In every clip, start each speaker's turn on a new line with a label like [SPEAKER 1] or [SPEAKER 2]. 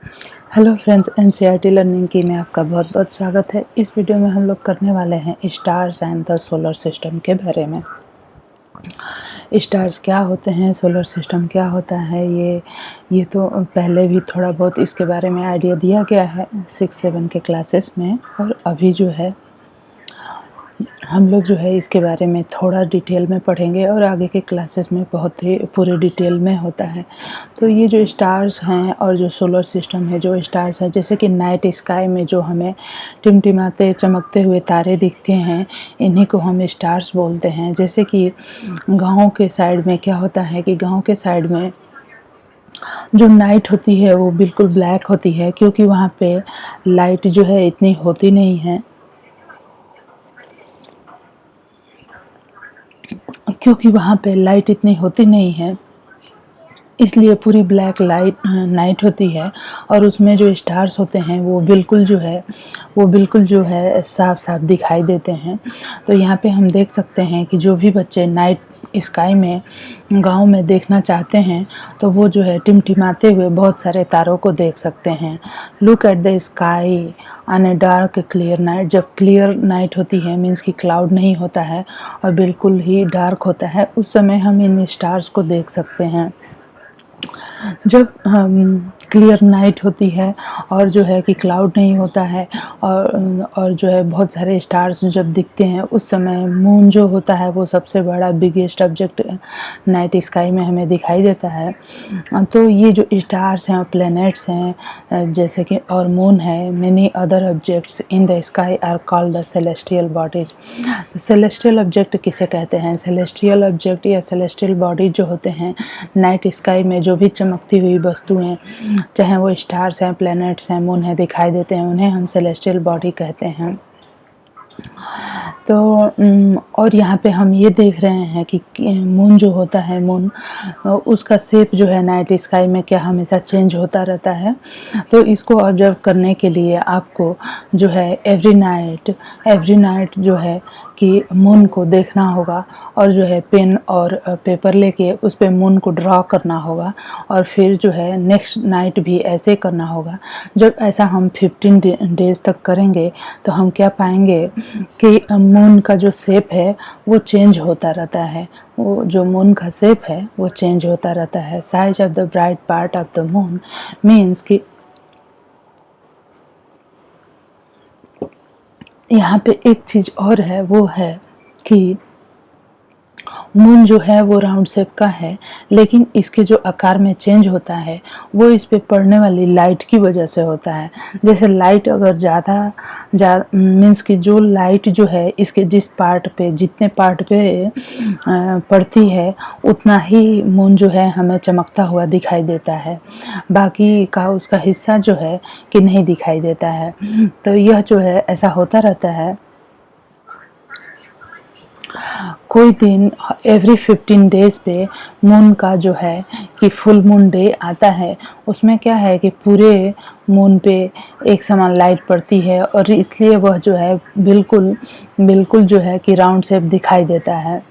[SPEAKER 1] Hello friends, NCERT learning की में आपका बहुत-बहुत स्वागत है। इस वीडियो में हम लोग करने वाले हैं stars and the solar system के बारे में। स्टार्स क्या होते हैं, सोलर सिस्टम क्या होता है, ये तो पहले भी थोड़ा बहुत इसके बारे में आइडिया दिया गया है 6-7 के क्लासेस में। और अभी जो है हम लोग जो है इसके बारे में थोड़ा डिटेल में पढ़ेंगे और आगे के क्लासेस में बहुत ही पूरे डिटेल में होता है। तो ये जो स्टार्स हैं और जो सोलर सिस्टम है, जो स्टार्स हैं जैसे कि नाइट स्काई में जो हमें टिमटिमाते चमकते हुए तारे दिखते हैं, इन्हीं को हम स्टार्स बोलते हैं। जैसे कि गाँव के साइड में क्या होता है कि गाँव के साइड में जो नाइट होती है वो बिल्कुल ब्लैक होती है, क्योंकि वहाँ पे लाइट जो है इतनी होती नहीं है। क्योंकि वहाँ पे लाइट इतनी होती नहीं है, इसलिए पूरी ब्लैक लाइट नाइट होती है। और उसमें जो स्टार्स होते हैं वो बिल्कुल जो है साफ साफ दिखाई देते हैं। तो यहाँ पे हम देख सकते हैं कि जो भी बच्चे नाइट स्काई में गांव में देखना चाहते हैं तो वो जो है टिमटिमाते हुए बहुत सारे तारों को देख सकते हैं। Look at the sky on a dark clear night. जब क्लियर नाइट होती है मीन्स कि क्लाउड नहीं होता है और बिल्कुल ही डार्क होता है, उस समय हम इन स्टार्स को देख सकते हैं। जब क्लियर नाइट होती है और जो है कि क्लाउड नहीं होता है और जो है बहुत सारे स्टार्स जब दिखते हैं, उस समय मून जो होता है वो सबसे बड़ा बिगेस्ट ऑब्जेक्ट नाइट स्काई में हमें दिखाई देता है। तो ये जो स्टार्स हैं और प्लैनेट्स हैं जैसे कि और मून है, many other objects in the sky are called the celestial bodies. Celestial object किसे कहते हैं? सेलेस्टियल ऑब्जेक्ट या सेलेस्टियल बॉडी जो होते हैं नाइट स्काई में जो भी चमकती हुई वस्तुएं, चाहे वो स्टार्स हैं, प्लैनेट्स हैं, मून है, दिखाई देते हैं, उन्हें हम सेलेस्टियल बॉडी कहते हैं। तो और यहाँ पे हम ये देख रहे हैं कि मून जो होता है, मून उसका शेप जो है नाइट स्काई में क्या हमेशा चेंज होता रहता है। तो इसको ऑब्जर्व करने के लिए आपको जो है एवरी नाइट जो है कि मून को देखना होगा और जो है पेन और पेपर लेके उस पे मून को ड्रॉ करना होगा और फिर जो है नेक्स्ट नाइट भी ऐसे करना होगा। जब ऐसा हम 15 डेज तक करेंगे तो हम क्या पाएंगे कि मून का जो शेप है वो चेंज होता रहता है। वो जो मून का शेप है वो चेंज होता रहता है। Size of the bright part of the moon means कि यहाँ पे एक चीज और है, वो है कि मून जो है वो राउंड शेप का है, लेकिन इसके जो आकार में चेंज होता है वो इस पे पड़ने वाली लाइट की वजह से होता है। जैसे लाइट अगर ज़्यादा मीन्स कि जो लाइट जो है इसके जितने पार्ट पे पड़ती है उतना ही मून जो है हमें चमकता हुआ दिखाई देता है, बाकी का उसका हिस्सा जो है कि नहीं दिखाई देता है। तो यह जो है ऐसा होता रहता है। कोई दिन एवरी 15 डेज पे मून का जो है कि फुल मून डे आता है, उसमें क्या है कि पूरे मून पे एक समान लाइट पड़ती है और इसलिए वह जो है बिल्कुल जो है कि राउंड शेप दिखाई देता है।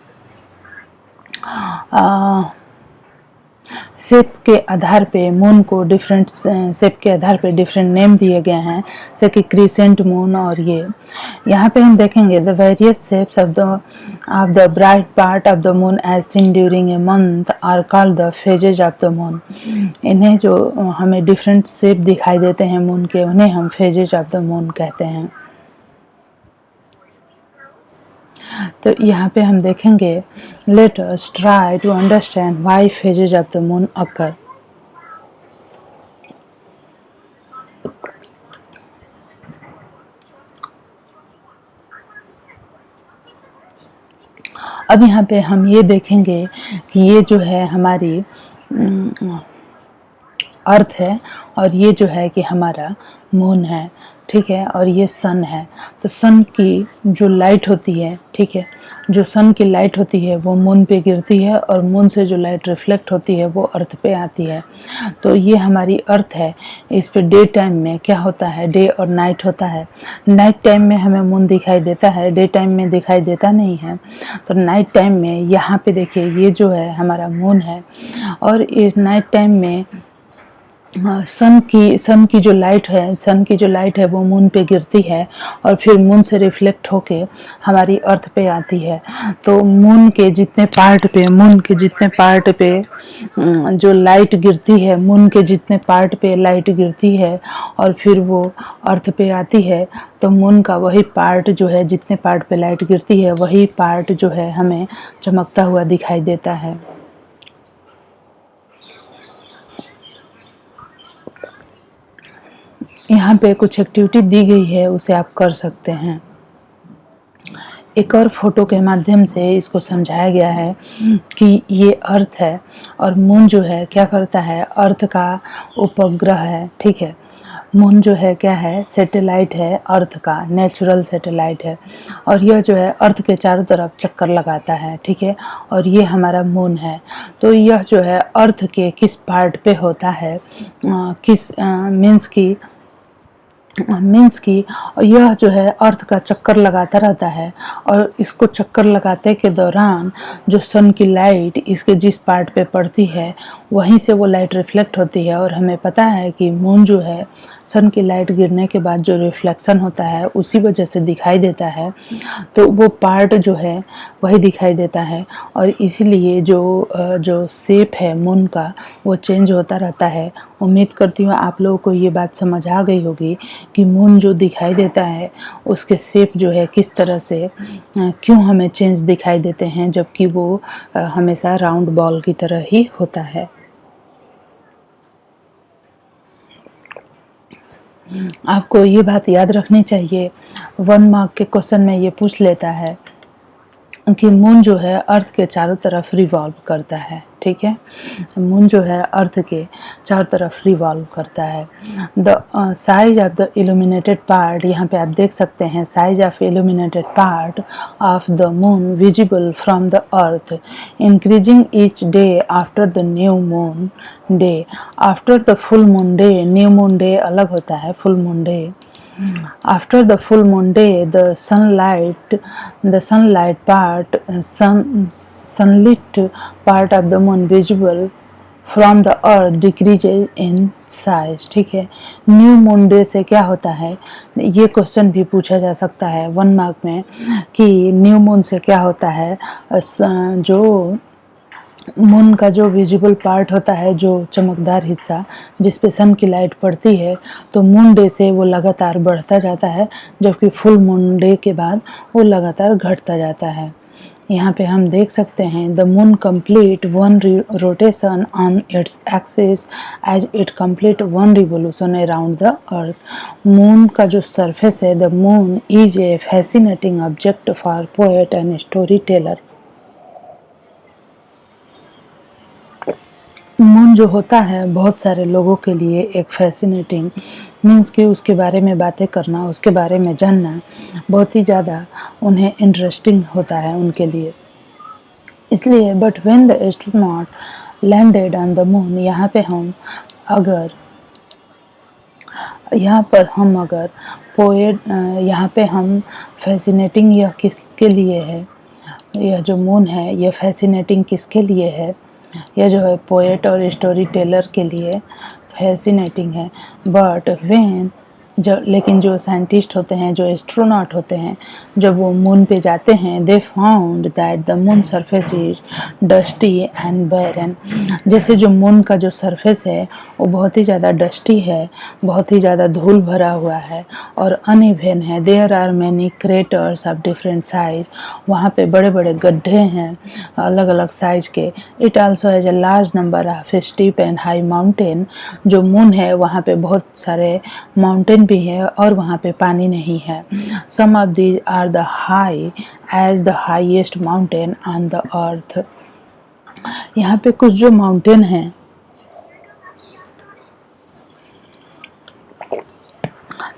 [SPEAKER 1] शेप के आधार पे मून को डिफरेंट शेप के आधार पे डिफरेंट नेम दिए गए हैं, जैसे कि क्रिसेंट मून। और ये यहाँ पे हम देखेंगे the various shapes of the bright part of the moon as seen during a month are called the phases of the moon. इन्हें जो हमें डिफरेंट शेप दिखाई देते हैं मून के, उन्हें हम फेजेज ऑफ द मून कहते हैं। तो यहाँ पे हम देखेंगे let us try to understand why phases of the moon occur. अब यहाँ पे हम ये देखेंगे कि ये जो है हमारी अर्थ है और ये जो है कि हमारा मून है, ठीक है, और ये सन है। तो सन की जो लाइट होती है, ठीक है, जो सन की लाइट होती है वो मून पे गिरती है और मून से जो लाइट रिफ्लेक्ट होती है वो अर्थ पे आती है। तो ये हमारी अर्थ है। इस पे डे टाइम में क्या होता है, डे और नाइट होता है। नाइट टाइम में हमें मून दिखाई देता है, डे टाइम में दिखाई देता नहीं है। तो नाइट टाइम में यहाँ पे देखिए ये जो है हमारा मून है और इस नाइट टाइम में सन की जो लाइट है, सन की जो लाइट है वो मून पे गिरती है और फिर मून से रिफ्लेक्ट होके हमारी अर्थ पे आती है। तो मून के जितने पार्ट पे जो लाइट गिरती है, मून के जितने पार्ट पे लाइट गिरती है और फिर वो अर्थ पे आती है, तो मून का वही पार्ट जो है, जितने पार्ट पे लाइट गिरती है वही पार्ट जो है हमें चमकता हुआ दिखाई देता है। यहाँ पे कुछ एक्टिविटी दी गई है, उसे आप कर सकते हैं। एक और फोटो के माध्यम से इसको समझाया गया है कि ये अर्थ है और मून जो है क्या करता है, अर्थ का उपग्रह है, ठीक है। मून जो है क्या है, सैटेलाइट है, अर्थ का नेचुरल सैटेलाइट है और यह जो है अर्थ के चारों तरफ चक्कर लगाता है, ठीक है। और ये हमारा मून है। तो यह जो है अर्थ के किस पार्ट पे होता है, मीन्स की यह जो है अर्थ का चक्कर लगाता रहता है और इसको चक्कर लगाते के दौरान जो सन की लाइट इसके जिस पार्ट पे पड़ती है वहीं से वो लाइट रिफ्लेक्ट होती है। और हमें पता है कि मून जो है सन की लाइट गिरने के बाद जो रिफ्लेक्शन होता है उसी वजह से दिखाई देता है, तो वो पार्ट जो है वही दिखाई देता है और इसीलिए जो शेप है मून का वो चेंज होता रहता है। उम्मीद करती हूँ आप लोगों को ये बात समझ आ गई होगी कि मून जो दिखाई देता है उसके शेप जो है किस तरह से क्यों हमें चेंज दिखाई देते हैं, जबकि वो हमेशा राउंड बॉल की तरह ही होता है। आपको ये बात याद रखनी चाहिए, 1 मार्क के क्वेश्चन में ये पूछ लेता है कि मून जो है अर्थ के चारों तरफ रिवॉल्व करता है, ठीक है। मून जो है अर्थ के चारों तरफ रिवॉल्व करता है। The size of the illuminated part, यहाँ पे आप देख सकते हैं size of illuminated part of the moon visible from the earth increasing each day after the new moon day. After the full moon day, new moon day अलग होता है, full moon day. After the full moon day, the sunlit part of the moon visible from the earth decreases in size, ठीक है। New moon day से क्या होता है, ये क्वेश्चन भी पूछा जा सकता है 1 मार्क में कि न्यू मून से क्या होता है। जो मून का जो विजिबल पार्ट होता है, जो चमकदार हिस्सा जिस पे सन की लाइट पड़ती है, तो मून डे से वो लगातार बढ़ता जाता है, जबकि फुल मून डे के बाद वो लगातार घटता जाता है। यहाँ पे हम देख सकते हैं the moon complete one rotation on its axis as it complete one revolution around the earth. Moon का जो सरफेस है, the moon is a fascinating object for poet and storyteller. Moon जो होता है बहुत सारे लोगों के लिए एक फैसिनेटिंग मीन्स कि उसके बारे में बातें करना, उसके बारे में जानना बहुत ही ज़्यादा उन्हें इंटरेस्टिंग होता है उनके लिए। इसलिए but when the astronaut landed on the moon, यहाँ पे हम फैसिनेटिंग यह किसके लिए है, यह जो मून है यह फैसिनेटिंग किसके लिए है, यह जो है पोएट और स्टोरी टेलर के लिए फैसिनेटिंग है। बट व्हेन लेकिन जो साइंटिस्ट होते हैं, जो एस्ट्रोनॉट होते हैं, जब वो मून पे जाते हैं, they found that the moon surface is dusty and barren. जैसे जो मून का जो सरफेस है वो बहुत ही ज़्यादा डस्टी है, बहुत ही ज़्यादा धूल भरा हुआ है और अनइवन है। There are many craters of different size, वहाँ पे बड़े बड़े गड्ढे हैं अलग अलग साइज के। It also has a large number of steep and high mountain. जो मून है वहाँ पे बहुत सारे माउंटेन भी है और वहाँ पे पानी नहीं है। Some of these are the high as the highest mountain on the earth. यहाँ पे कुछ जो माउंटेन हैं,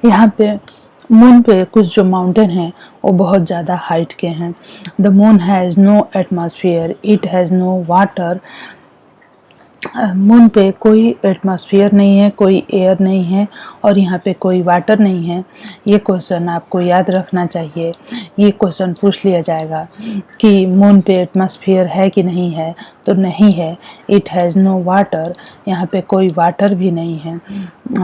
[SPEAKER 1] यहाँ पे मून पे कुछ जो माउंटेन हैं वो बहुत ज़्यादा हाइट के हैं। The moon has no atmosphere, it has no water. Moon पे कोई एटमॉस्फेयर नहीं है, कोई एयर नहीं है और यहाँ पे कोई वाटर नहीं है। ये क्वेश्चन आपको याद रखना चाहिए। ये क्वेश्चन पूछ लिया जाएगा कि मून पे एटमॉस्फेयर है कि नहीं है, तो नहीं है। इट हैज़ नो वाटर, यहाँ पे कोई वाटर भी नहीं है,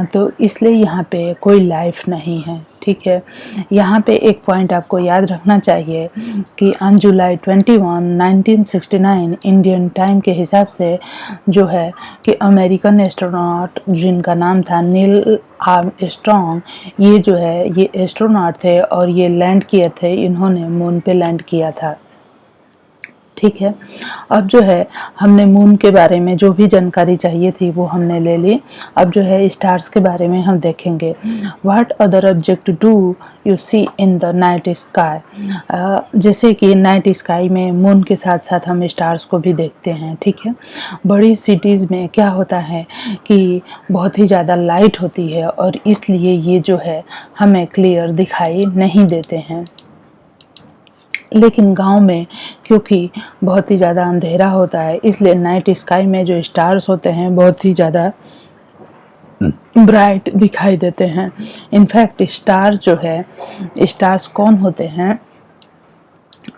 [SPEAKER 1] तो इसलिए यहाँ पे कोई लाइफ नहीं है। ठीक है, यहाँ पे एक पॉइंट आपको याद रखना चाहिए कि ऑन जुलाई 21, 1969 इंडियन टाइम के हिसाब से जो है कि अमेरिकन एस्ट्रोनॉट जिनका नाम था नील आर्मस्ट्रॉन्ग, ये जो है ये एस्ट्रोनॉट थे और ये लैंड किए थे, इन्होंने मून पे लैंड किया था। ठीक है, अब जो है हमने मून के बारे में जो भी जानकारी चाहिए थी वो हमने ले ली। अब जो है स्टार्स के बारे में हम देखेंगे। What other object do you see in the night sky, जैसे कि नाइट स्काई में मून के साथ साथ हम स्टार्स को भी देखते हैं। ठीक है, बड़ी सिटीज़ में क्या होता है कि बहुत ही ज़्यादा लाइट होती है और इसलिए ये जो है हमें क्लियर दिखाई नहीं देते हैं, लेकिन गांव में क्योंकि बहुत ही ज़्यादा अंधेरा होता है इसलिए नाइट स्काई में जो स्टार्स होते हैं बहुत ही ज़्यादा ब्राइट दिखाई देते हैं। इनफैक्ट स्टार जो है, स्टार्स कौन होते हैं,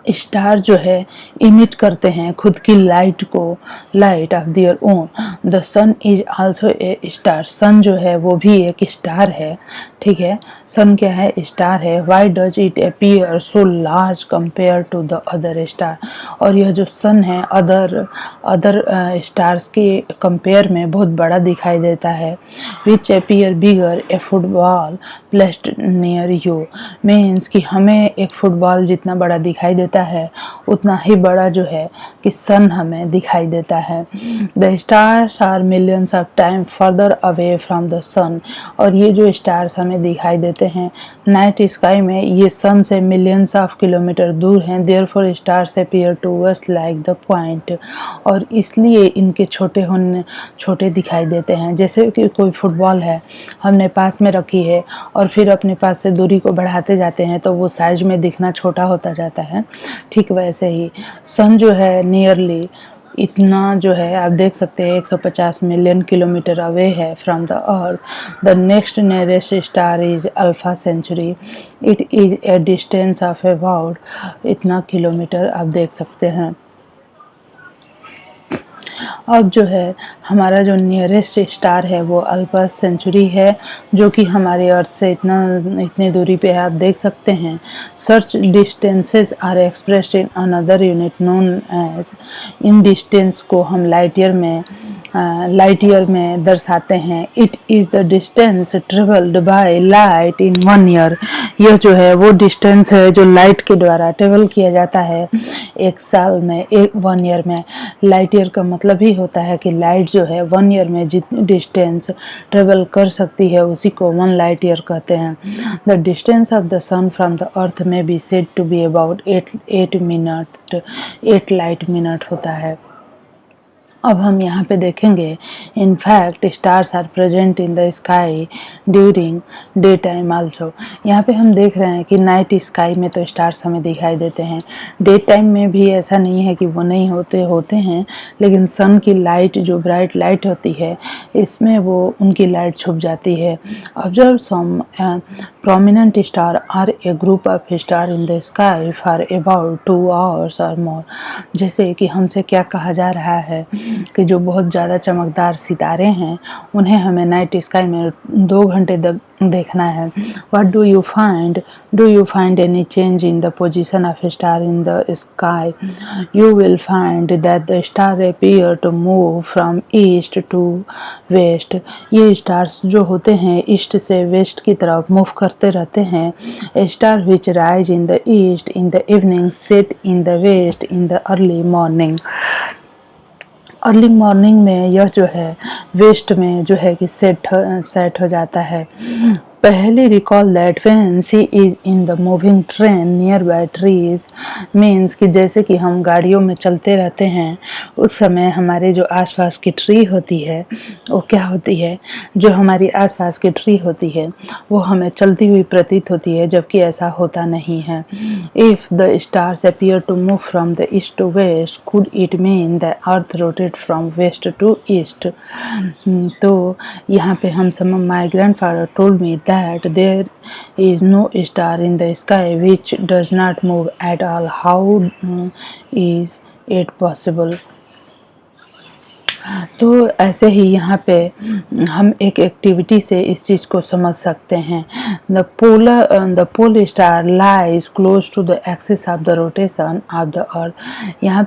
[SPEAKER 1] स्टार जो है इमिट करते हैं खुद की लाइट को, light of their own. The sun is also a star, sun जो है वो भी एक स्टार है। ठीक है, सन क्या है, स्टार है। Why does it appear so large compare to the other star, और यह जो सन है अदर स्टार्स के कंपेयर में बहुत बड़ा दिखाई देता है। Which appear bigger a football placed near you, means कि हमें एक फुटबॉल जितना बड़ा दिखाई देता है उतना ही बड़ा जो है कि सन हमें दिखाई देता है। The stars are millions of time further away from the sun, और ये जो स्टार्स हमें दिखाई देते हैं नाइट स्काई में ये सन से मिलियंस ऑफ किलोमीटर दूर हैं। Therefore stars appear to us like the point, और इसलिए इनके छोटे दिखाई देते हैं। जैसे कि कोई फुटबॉल है हमने पास में रखी है और फिर अपने पास से दूरी को बढ़ाते जाते हैं तो वो साइज में दिखना छोटा होता जाता है। ठीक वैसे ही सन जो है नियरली इतना जो है आप देख सकते हैं 150 मिलियन किलोमीटर अवे है from the earth. The next nearest star is Alpha Centauri, it is a distance of about इतना किलोमीटर आप देख सकते हैं। अब जो है हमारा जो नियरेस्ट स्टार है वो अल्फा सेंचुरी है, जो कि हमारे अर्थ से इतनी दूरी पे है आप देख सकते हैं। सर्च distances are expressed in another unit known as, इन डिस्टेंस को हम लाइट ईयर में दर्शाते हैं। It is the distance travelled by light in 1 year, यह जो है वो डिस्टेंस है जो लाइट के द्वारा ट्रेवल किया जाता है एक साल में, 1 ईयर में। लाइट ईयर का मतलब ही होता है कि लाइट जो है 1 ईयर में जितनी डिस्टेंस ट्रेवल कर सकती है उसी को 1 लाइट ईयर कहते हैं। The distance of the sun from the earth may be said to be about 8 light minute होता है। अब हम यहाँ पे देखेंगे in fact stars are present in the sky during day time also. यहाँ पे हम देख रहे हैं कि नाइट स्काई में तो स्टार्स हमें दिखाई देते हैं, डे टाइम में भी ऐसा नहीं है कि वो नहीं होते हैं, लेकिन सन की लाइट जो ब्राइट लाइट होती है इसमें वो उनकी लाइट छुप जाती है। Observe some prominent star or a group of star in the sky for about 2 hours और मोर। जैसे कि हमसे क्या कहा जा रहा है कि जो बहुत ज़्यादा चमकदार सितारे हैं उन्हें हमें नाइट स्काई में 2 घंटे देखना है। What do you find? Do you find any change in the position of a star in the sky? You will find that the star appear to move from east to west. ये stars जो होते हैं east से waste की तरफ move करते रहते हैं। A star which rise in the east in the evening set in the west in the early morning. Early morning में यह जो है वेस्ट में जो है कि सेट हो जाता है। पहले recall that when she is in the moving train near by trees, means कि जैसे कि हम गाड़ियों में चलते रहते हैं उस समय हमारे जो आसपास की ट्री होती है वो क्या होती है, जो हमारी आसपास की ट्री होती है वो हमें चलती हुई प्रतीत होती है, जबकि ऐसा होता नहीं है। If the stars appear to move from the east to west could it mean the earth rotate from west to east. तो यहाँ पे हम my grandfather told me that there is no star in the sky which does not move at all. How is it possible? तो ऐसे ही यहाँ पे हम एक एक्टिविटी से इस चीज़ को समझ सकते हैं। The pole star lies close to the axis of the rotation of the earth. यहाँ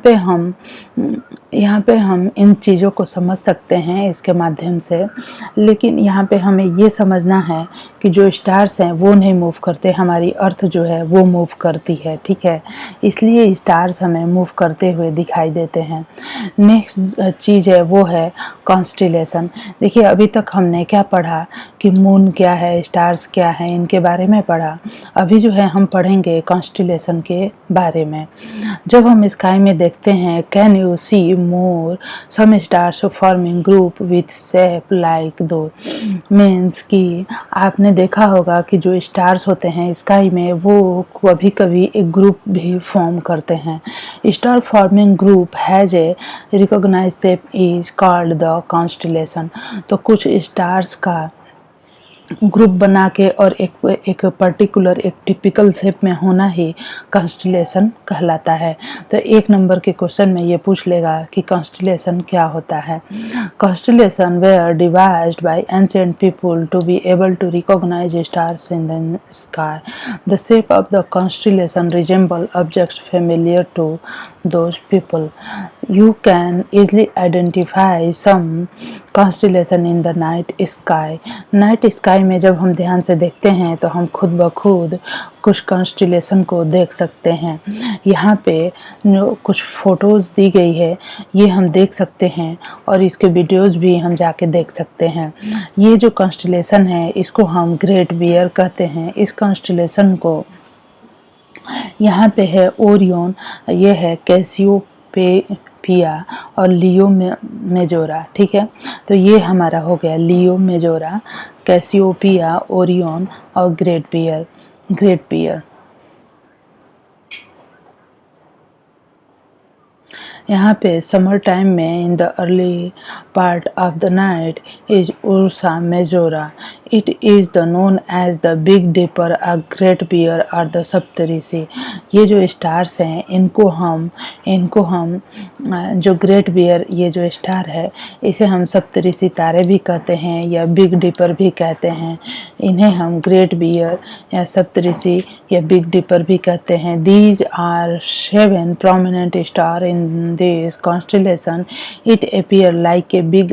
[SPEAKER 1] पे हम इन चीज़ों को समझ सकते हैं इसके माध्यम से, लेकिन यहाँ पे हमें ये समझना है कि जो स्टार्स हैं वो नहीं मूव करते, हमारी अर्थ जो है वो मूव करती है, ठीक है। इसलिए स्टार्स हमें मूव करते हुए दिखाई देते हैं। नेक्स्ट चीज़ है वो है कॉन्स्टिलेशन। देखिए अभी तक हमने क्या पढ़ा कि मून क्या है, स्टार्स क्या है, इनके बारे में पढ़ा। अभी जो है हम पढ़ेंगे कॉन्स्टिलेशन के बारे में। जब हम स्काई में देखते हैं, can you see more some stars forming group with shape like दो, मीन्स कि आपने देखा होगा कि जो स्टार्स होते हैं स्काई में वो कभी कभी एक ग्रुप भी फॉर्म करते हैं। Star forming group has a recognise shape is called the constellation. तो कुछ स्टार्स का ग्रुप बना के और एक पर्टिकुलर एक टिपिकल शेप में होना ही कॉन्स्टिलेशन कहलाता है। तो एक नंबर के क्वेश्चन में ये पूछ लेगा कि कॉन्स्टिलेशन क्या होता है। Constellation were devised by ancient people to be able to recognise stars in the sky. The shape of the constellation resemble objects familiar to those people. You can easily identify some constellation in the night sky. Night sky में जब हम ध्यान से देखते हैं तो हम खुद ब खुद कुछ कॉन्स्टिलेशन को देख सकते हैं। यहाँ पे जो कुछ फोटोज़ दी गई है ये हम देख सकते हैं और इसके वीडियोज़ भी हम जाके देख सकते हैं। ये जो कॉन्स्टिलेशन है इसको हम ग्रेट बियर कहते हैं। इस कॉन्स्टिलेशन को यहाँ पे है ओरियन, ये है कैसियोपेया और लियो मेजोरा, ठीक है। तो ये हमारा हो गया लियो मेजोरा, कैसियोपिया, ओरियन और ग्रेट बियर। यहाँ पे समर टाइम में in the early part of the night is Ursa Major. It is the known as the Big Dipper, a Great Bear और द सप्तऋषि। ये जो स्टार्स हैं इनको हम जो ग्रेट बियर ये जो स्टार है इसे हम सप्तऋषि तारे भी कहते हैं या बिग डिपर भी कहते हैं। इन्हें हम ग्रेट बियर या सप्तऋषि या बिग डिपर भी कहते हैं। These are 7 prominent star in this constellation. It appear like a big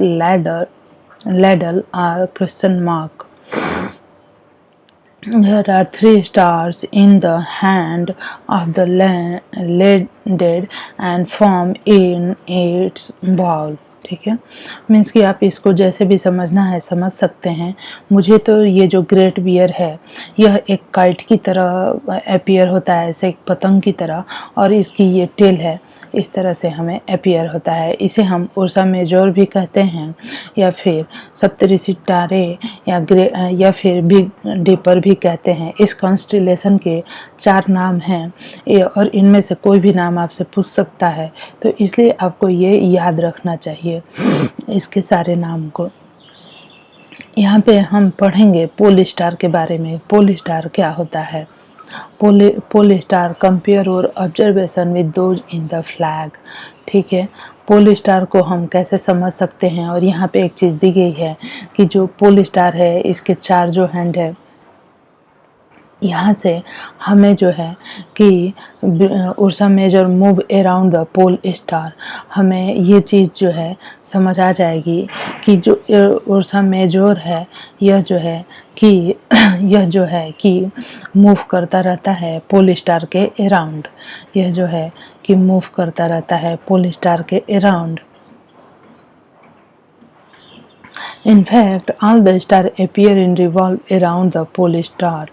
[SPEAKER 1] ladle or question mark. There are 3 stars in the hand of the landed and form in its ball. ठीक है, means कि आप इसको जैसे भी समझना है समझ सकते हैं। मुझे तो ये जो ग्रेट बियर है यह एक काइट की तरह अपीयर होता है, ऐसे एक पतंग की तरह, और इसकी ये टेल है, इस तरह से हमें अपीयर होता है। इसे हम उर्सा मेजोर भी कहते हैं या फिर सप्तऋषि तारे या फिर बिग डिपर भी कहते हैं। इस कॉन्स्टिलेशन के 4 नाम हैं और इनमें से कोई भी नाम आपसे पूछ सकता है, तो इसलिए आपको ये याद रखना चाहिए इसके सारे नाम को। यहाँ पे हम पढ़ेंगे पोल स्टार के बारे में। पोल स्टार क्या होता है? पोल स्टार कंपेयर और observation with those in the flag, ठीक है। पोल स्टार को हम कैसे समझ सकते हैं, और यहाँ पे एक चीज़ दी गई है कि जो पोल स्टार है इसके 4 जो हैंड है, यहाँ से हमें जो है कि Ursa Major move around the pole star, हमें ये चीज़ जो है समझ आ जाएगी कि जो उर्सा मेजर है यह जो है कि मूव करता रहता है पोल स्टार के अराउंड। यह जो है कि मूव करता रहता है पोल स्टार के around. In fact, all the stars appear in revolve around the pole star.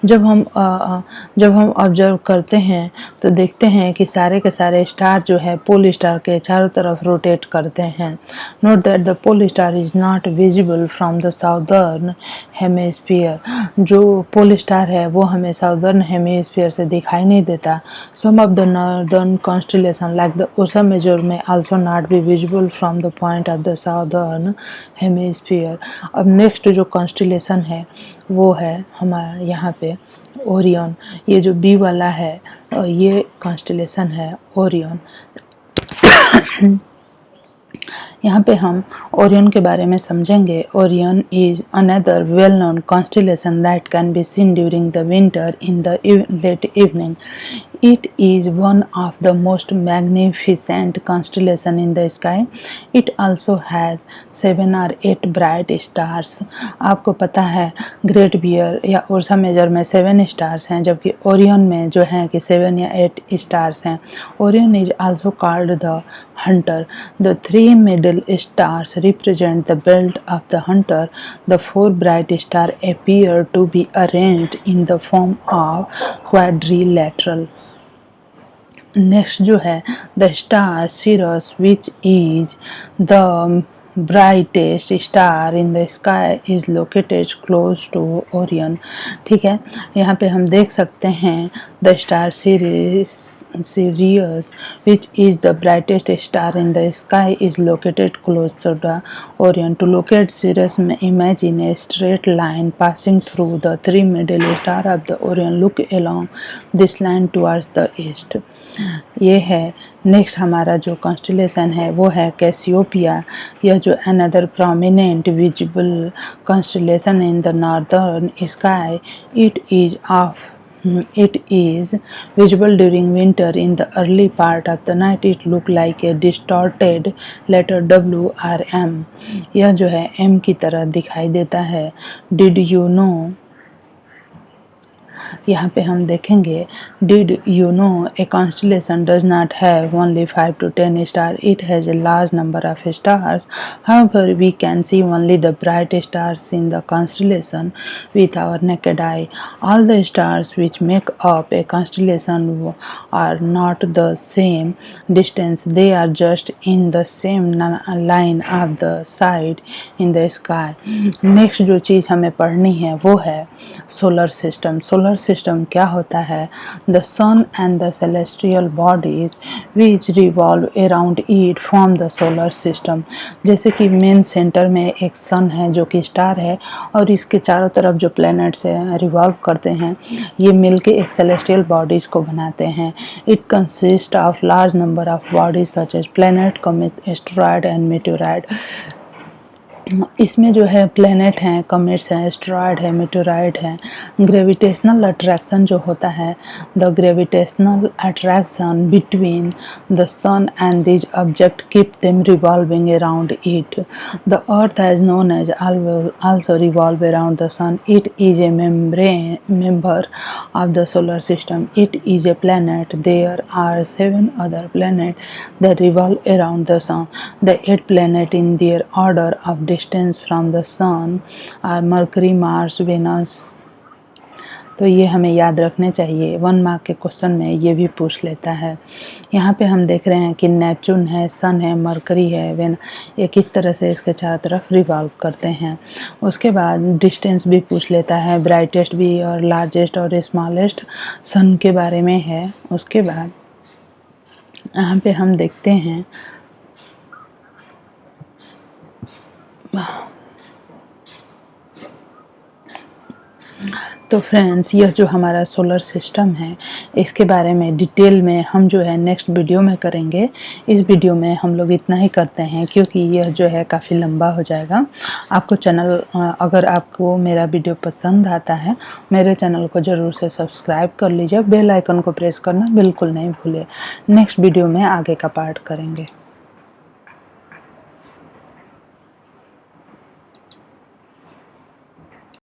[SPEAKER 1] जब हम ऑब्जर्व करते हैं तो देखते हैं कि सारे के सारे स्टार जो है पोल स्टार के चारों तरफ रोटेट करते हैं। Note that the pole star is not visible from the southern hemisphere. जो पोल स्टार है वो हमें साउदर्न हेमिस्फीयर से दिखाई नहीं देता। Some of the northern constellation like the Ursa Major may also not be visible from the point of the southern hemisphere. अब next जो कॉन्स्टिलेशन है वो है हमारा यहाँ पे ओरियन। ये जो बी वाला है ये कॉन्स्टिलेशन है ओरियन। यहाँ पे हम ओरियन के बारे में समझेंगे। Orion is another well known constellation that can be seen during the winter in the late evening. It is one of the most magnificent constellation in the sky. It also has 7 or 8 bright stars. आपको पता है great beer या Ursa major में 7 stars हैं, जबकि Orion में जो है कि 7 या 8 स्टार्स हैं. Orion is also called the hunter. The 3 middle stars represent the belt of the hunter. The 4 bright stars appear to be arranged in the form of quadrilateral. Next जो है the star Sirius which is the brightest star in the sky is located close to Orion. ठीक है, यहाँ पे हम देख सकते हैं the star Sirius, which is the brightest star in the sky, is located close to the Orion. To locate Sirius, imagine a straight line passing through the 3 middle stars of the Orion. Look along this line towards the east. ये है next हमारा जो constellation है वो है Cassiopeia. यह जो another prominent visible constellation in the northern sky. It is visible during winter in the early part of the night. It look like a distorted letter W or M. यह जो है M की तरह दिखाई देता है. Did you know? यहाँ पे हम देखेंगे did you know A constellation does not have only 5 to 10 stars. It has a large number of stars. However, we can see only the bright stars in the constellation with our naked eye. All the stars which make up a constellation are not the same distance. They are just in the same line of the sight in the sky. Next जो चीज़ हमें पढ़नी है वो है solar system. Solar system क्या होता है? The sun and the celestial bodies which revolve around it form the solar system. जैसे कि मेन सेंटर में एक सन है जो कि स्टार है और इसके चारों तरफ जो प्लैनेट्स रिवॉल्व करते हैं, ये मिलके एक सेलेस्टियल बॉडीज को बनाते हैं. It consist of large number of bodies such as planet, comet, asteroid and meteoroid. इसमें जो है प्लैनेट हैं, कमेट्स हैं, एस्टेरॉयड है, मेटेओराइड है. ग्रेविटेशनल अट्रैक्शन जो होता है, the gravitational attraction between the sun and these object keep them revolving around it. The earth as known as also revolve around the sun. It is a member of the solar system. It is a planet. There are 7 other planets that revolve around the sun. The 8 planets in their order of distance from the sun are Mercury, Mars, Venus. तो ये हमें याद रखने चाहिए. 1 mark के question में ये भी पूछ लेता है. यहाँ पे हम देख रहे हैं कि नेपच्यून है, सन है, मरकरी है, ये किस तरह से इसके चारों तरफ रिवॉल्व करते हैं. उसके बाद डिस्टेंस भी पूछ लेता है, ब्राइटेस्ट भी और लार्जेस्ट और स्मॉलेस्ट सन के बारे में है. उसके बाद यहाँ पे हम देखते हैं तो फ्रेंड्स, यह जो हमारा सोलर सिस्टम है इसके बारे में डिटेल में हम जो है नेक्स्ट वीडियो में करेंगे. इस वीडियो में हम लोग इतना ही करते हैं क्योंकि यह जो है काफ़ी लंबा हो जाएगा. आपको चैनल अगर आपको मेरा वीडियो पसंद आता है, मेरे चैनल को ज़रूर से सब्सक्राइब कर लीजिए. बेल आइकन को प्रेस करना बिल्कुल नहीं भूलिए. नेक्स्ट वीडियो में आगे का पार्ट करेंगे.